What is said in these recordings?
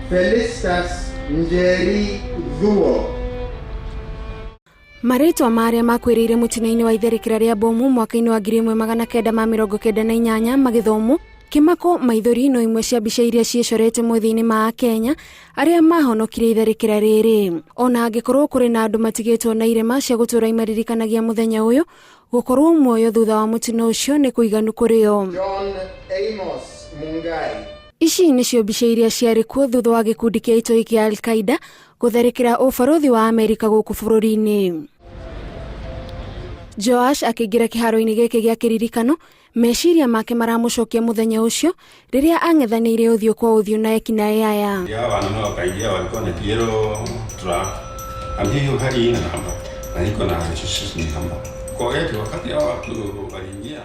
Felicitas Njeri Thuo. Maritwa maria makwirire mutino-ini wa itharikira ria mbomu mwaka-ini wa 1998 magithomo kimako maithori no imwe cia mbica iria ciĩcorete muthi-ini ma Kenya aria mahonokire itharikira riri. Ona angikorwo kuri na andu matigitwo na irema cia gutura imaririkanagia muthenya uyu, gukorwo muoyo thutha wa mutino ucio ni kuiganu kurio. John Amos Mungai. Ici nicio mbica iria ciari kuo thutha wa gikundi kia itoi kia Al-Qaeda gutharikira ubarothi wa Amerika guku bururi-ini. Joash akigira kiharo-ini giki gia kiririkano, meciria make maramucokia muthenya ucio riria ang'ethanĩire uthio kwa uthio na ekinaĩ aya. Watu no wakaingia walikuwa na kiero truck ambayo hali ina namba na iko na sisi namba. Kwa hiyo wakati hao watu waliingia,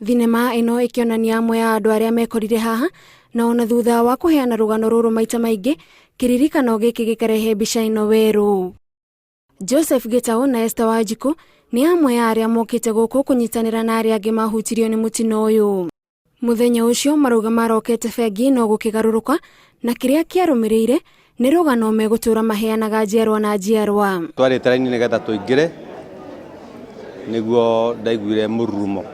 Thinema ino ikionania amwe ya andu aria mekorire haha na ona thutha wa kuheana rugano ruru maita maingi, kiririkano giki gikarehe mbica ino weru. Joseph Getao na Esther Wanjiku ni amwe ya aria mokite guku kunyitanira na aria angi mahutirio ni mutino uyu. Muthenya ucio marauga marokete bengi no gukigaruruka na kiria kiarumirire ni rugano megutura maheanaga njiarwa na njiarwa. Twari taraini nigetha tuingire niguo ndaiguire mururumo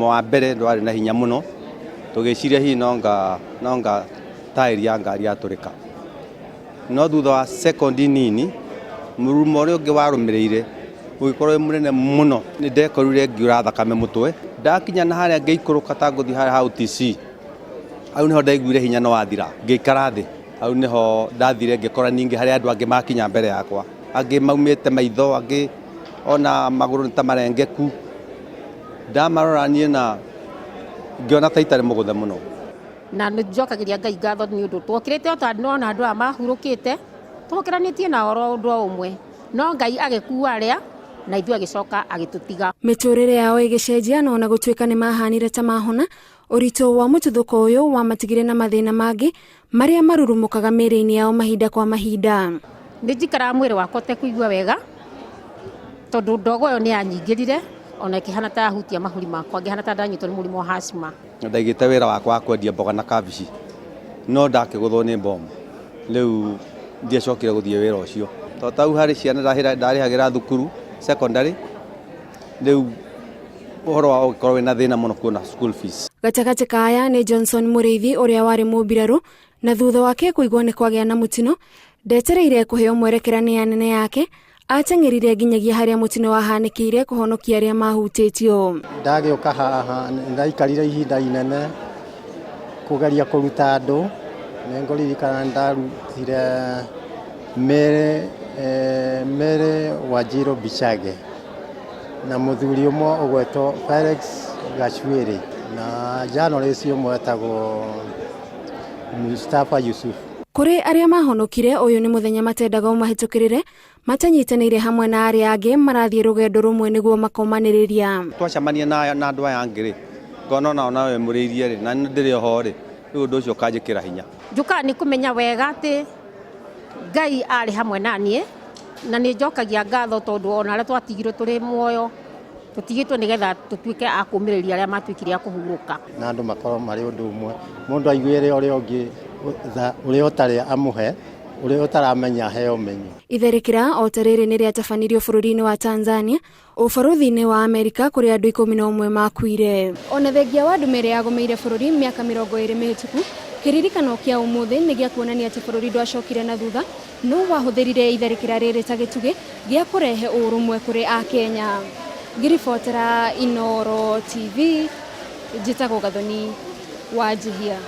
wa mbere ndwari na hinya muno, tugiciria hi nonga tairi ya ngari yaturika, no thutha wa sekondi nini mururumo uria ungi warumirire ugikorwo munene muno, ni ndekorire ngiura thakame mutwe. Ndakinya na haria ngeikuruka ta nguthi haria ha UTC, au niho ndaiguire hinya no wathira, ngeikara thi, au niho ndathire ngikora ningi haria andu angi makinya mbere yakwa, angi maumite maitho, angi ona maguru ta marengeku. Ndamarora nie na ngiona taitare muguthe muno, na njokagiria Ngai ngatho ni undu twokirite o tandu ona andu a mahurukite twokiranitie na oro undu umwe, no Ngai agikuwa aria na ithu agicoka agitutiga. Miturire yao igicenjia no na gutwika ni mahanire ta mahona, urito wa mututhuko uyu wa matigire na mathina mangi maria marurumukaga miri-ini yao mahinda kwa mahinda. Nijikara mwiri wakwa te kuigua wega tondu ndogo yo ni anyingirire, ona kihana ta hutia mahuri makwa, ngihana ta ndanyitwo ni murimo wa asthma. Ndaigite wira wakwa kwendia mboga na kabici, no ndakiguthwo ni mbomu, riu ndiacokire guthie wira ucio. Tau hari ciana ndarihagira thukuru secondary, riu uhoro wa gukorwo na thina muno kuona school fees. Gatagati kaya ni Johnson Muriithi uria wari mubiraru, na thutha wake kuigwa ni kwagia na mutino ndetereire kuheo mwerekera ni anene yake, ateng'erire nginyagia haria mutino wahanikire kuhonokia aria mahutitio. Ndagioka haha ndaikarire ihinda inene kugeria kuruta andu, nengoririkana ndarutire mere Wajiro Bichage na muthuri umwe ugwetwo Felix Gachwiri na journalist umwe etagwo Mustafa Yusuf. Kuri aria mahonokire uyu ni muthenya matendaga umahitukirire, matanyitanire hamwe na aria angi marathie rugendo rumwe niguo makomaniriria. Twacamania na andu aya angiri ngona nawe muriirie ri na ndiri ho ri, riu undu ucio kanjikira hinya. Njuka ni kumenya wega ati Ngai ari hamwe nanie na ni njokagia ngatho tondu ona aria twatigirwo turi muoyo tutigitwo nigetha tutuike a kumiriria aria matwikire a kuhuruka na andu makorwo mari undu umwe, mundu aiguire uria ungi uria utari amuhe uria utaramenya heo menyo. Itharikira o tariri ni riatabanirio bururi-ini wa Tanzania, ubarothi-ini wa Amerika kuri andu 11 makuire. Ona thengia wa ndumire yagomeire bururi miaka 20 mihituku, kiririkano kia umuthi ni gia kuonania ati bururi ndwacokire na thutha, no wahuthirire itharikira riri ta gitugi gia kurehe urumwe kuri a Kenya. Ngiribotera Inooro TV, njitagwo Gathoni Wanjihia.